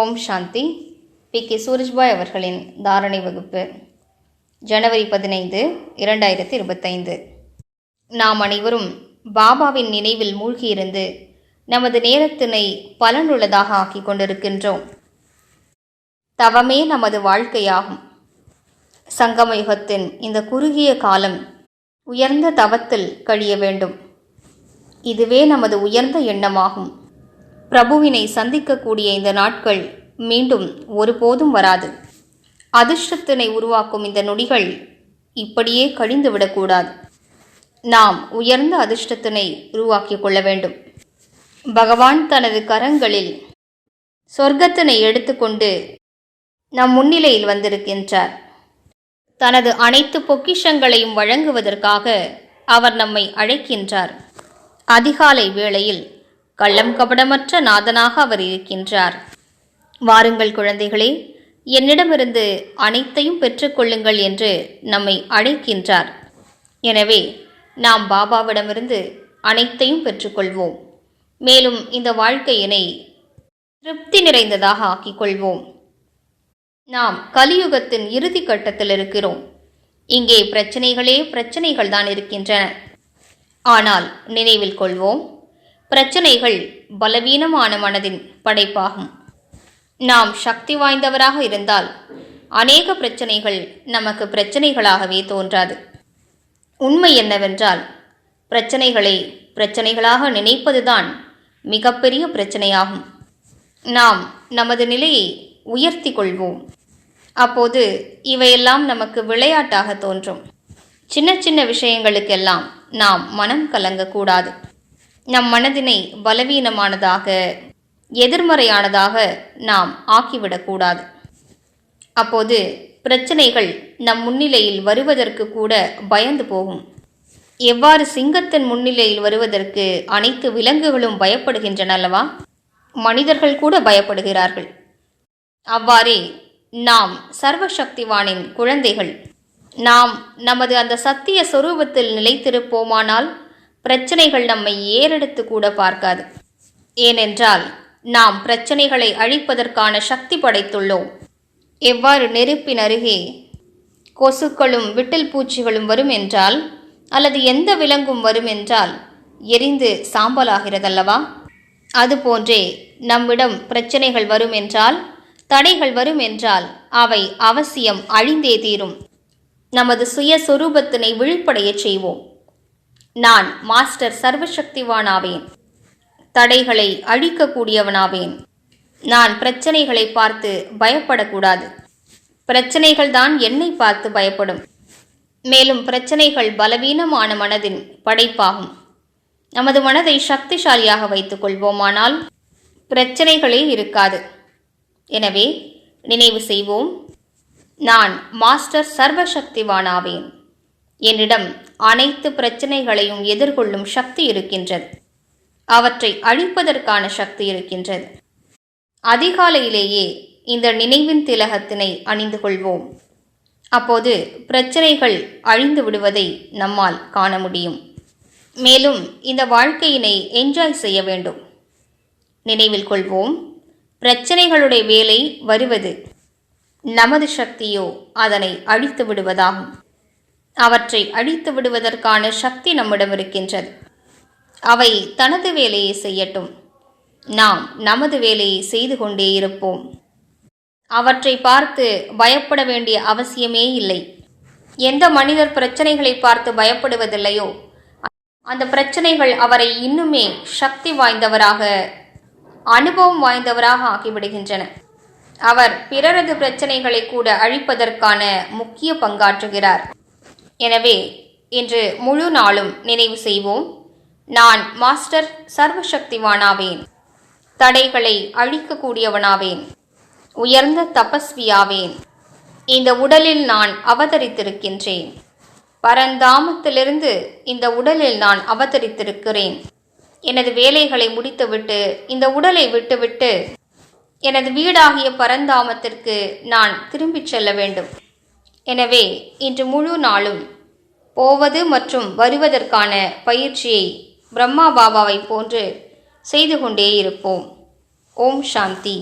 ஓம் சாந்தி. B K. Surajbhai அவர்களின் தாரணை வகுப்பு, ஜனவரி 15, 2025. நாம் அனைவரும் பாபாவின் நினைவில் மூழ்கியிருந்து நமது நேரத்தினை பலனுள்ளதாக ஆக்கிக் கொண்டிருக்கின்றோம். தவமே நமது வாழ்க்கையாகும். சங்கமயுகத்தின் இந்த குறுகிய காலம் உயர்ந்த தவத்தில் கழிய வேண்டும். இதுவே நமது உயர்ந்த எண்ணமாகும். பிரபுவினை சந்திக்கக்கூடிய இந்த நாட்கள் மீண்டும் ஒருபோதும் வராது. அதிர்ஷ்டத்தினை உருவாக்கும் இந்த நொடிகள் இப்படியே கழிந்துவிடக்கூடாது. நாம் உயர்ந்த அதிர்ஷ்டத்தினை உருவாக்கிக் கொள்ள வேண்டும். பகவான் தனது கரங்களில் சொர்க்கத்தினை எடுத்துக்கொண்டு நம் முன்னிலையில் வந்திருக்கின்றார். தனது அனைத்து பொக்கிஷங்களையும் வழங்குவதற்காக அவர் நம்மை அழைக்கின்றார். அதிகாலை வேளையில் கள்ளம் கபடமற்ற நாதனாக அவர் இருக்கின்றார். வாருங்கள் குழந்தைகளே, என்னிடமிருந்து அனைத்தையும் பெற்றுக்கொள்ளுங்கள் என்று நம்மை அழைக்கின்றார். எனவே நாம் பாபாவிடமிருந்து அனைத்தையும் பெற்றுக்கொள்வோம். மேலும் இந்த வாழ்க்கையினை திருப்தி நிறைந்ததாக ஆக்கிக்கொள்வோம். நாம் கலியுகத்தின் இறுதி கட்டத்தில் இருக்கிறோம். இங்கே பிரச்சனைகள் தான் இருக்கின்றன. ஆனால் நினைவில் கொள்வோம், பிரச்சனைகள் பலவீனமான மனதின் படைப்பாகும். நாம் சக்தி வாய்ந்தவராக இருந்தால் அநேக பிரச்சனைகள் நமக்கு பிரச்சனைகளாகவே தோன்றாது. உண்மை என்னவென்றால், பிரச்சனைகளாக நினைப்பதுதான் மிகப்பெரிய பிரச்சனையாகும். நாம் நமது நிலையை உயர்த்தி கொள்வோம். அப்போது இவையெல்லாம் நமக்கு விளையாட்டாக தோன்றும். சின்ன சின்ன விஷயங்களுக்கெல்லாம் நாம் மனம் கலங்கக்கூடாது. நம் மனதினை பலவீனமானதாக, எதிர்மறையானதாக நாம் ஆக்கிவிடக்கூடாது. அப்போது பிரச்சனைகள் நம் முன்னிலையில் வருவதற்கு கூட பயந்து போகும். எவ்வாறு சிங்கத்தின் முன்னிலையில் வருவதற்கு அனைத்து விலங்குகளும் பயப்படுகின்றன அல்லவா? மனிதர்கள் கூட பயப்படுகிறார்கள். அவ்வாறே நாம் சர்வசக்திவானின் குழந்தைகள். நாம் நமது அந்த சத்திய சொரூபத்தில் நிலைத்திருப்போமானால் பிரச்சனைகள் நம்மை ஏறெடுத்து கூட பார்க்காது. ஏனென்றால் நாம் பிரச்சனைகளை அழிப்பதற்கான சக்தி படைத்துள்ளோம். எவ்வாறு நெருப்பின் அருகே கொசுக்களும் விட்டில் பூச்சிகளும் வரும் என்றால், அல்லது எந்த விலங்கும் வரும் என்றால் எரிந்து சாம்பலாகிறதல்லவா? அதுபோன்றே நம்மிடம் பிரச்சனைகள் வரும் என்றால், தடைகள் வரும் என்றால் அவை அவசியம் அழிந்தே தீரும். நமது சுயஸ்வரூபத்தினை விழிப்படைய செய்வோம். நான் மாஸ்டர் சர்வசக்திவானாவேன். தடைகளை அழிக்கக்கூடியவனாவேன். நான் பிரச்சனைகளை பார்த்து பயப்படக்கூடாது. பிரச்சனைகள் தான் என்னை பார்த்து பயப்படும். மேலும் பிரச்சனைகள் பலவீனமான மனதின் படைப்பாகும். நமது மனதை சக்திசாலியாக வைத்துக் கொள்வோமானால் பிரச்சனைகளே இருக்காது. எனவே நினைவு செய்வோம், நான் மாஸ்டர் சர்வசக்திவானாவேன். என்னிடம் அனைத்து பிரச்சனைகளையும் எதிர்கொள்ளும் சக்தி இருக்கின்றது. அவற்றை அழிப்பதற்கான சக்தி இருக்கின்றது. அதிகாலையிலேயே இந்த நினைவின் திலகத்தினை அணிந்து கொள்வோம். அப்போது பிரச்சனைகள் அழிந்து விடுவதை நம்மால் காண முடியும். மேலும் இந்த வாழ்க்கையினை என்ஜாய் செய்ய வேண்டும். நினைவில் கொள்வோம், பிரச்சனைகளுடைய வேலை வருவது, நமது சக்தியோ அதனை அழித்து விடுவதாகும். அவற்றை அழித்து விடுவதற்கான சக்தி நம்மிடம் இருக்கின்றது. அவை தனது வேலையை செய்யட்டும். நாம் நமது வேலையை செய்து கொண்டே இருப்போம். அவற்றை பார்த்து பயப்பட வேண்டிய அவசியமே இல்லை. எந்த மனிதர் பிரச்சனைகளை பார்த்து பயப்படுவதில்லையோ அந்த பிரச்சனைகள் அவரை இன்னுமே சக்தி வாய்ந்தவராக, அனுபவம் வாய்ந்தவராக ஆக்கிவிடுகின்றன. அவர் பிறரது பிரச்சனைகளை கூட அழிப்பதற்கான முக்கிய பங்காற்றுகிறார். எனவே இன்று முழு நாளும் நினைவு செய்வோம், நான் மாஸ்டர் சர்வசக்திவானாவேன். தடைகளை அழிக்கக்கூடியவனாவேன். உயர்ந்த தபஸ்வியாவேன். இந்த உடலில் நான் அவதரித்திருக்கின்றேன். பரந்தாமத்திலிருந்து இந்த உடலில் நான் அவதரித்திருக்கிறேன். எனது வேலைகளை முடித்துவிட்டு இந்த உடலை விட்டுவிட்டு எனது வீடாகிய பரந்தாமத்திற்கு நான் திரும்பிச் செல்ல வேண்டும். எனவே இன்று முழு நாளும் போவது மற்றும் வருவதற்கான பயிற்சியை பிரம்மா பாபாவை போன்று செய்து கொண்டே இருப்போம். ஓம் சாந்தி.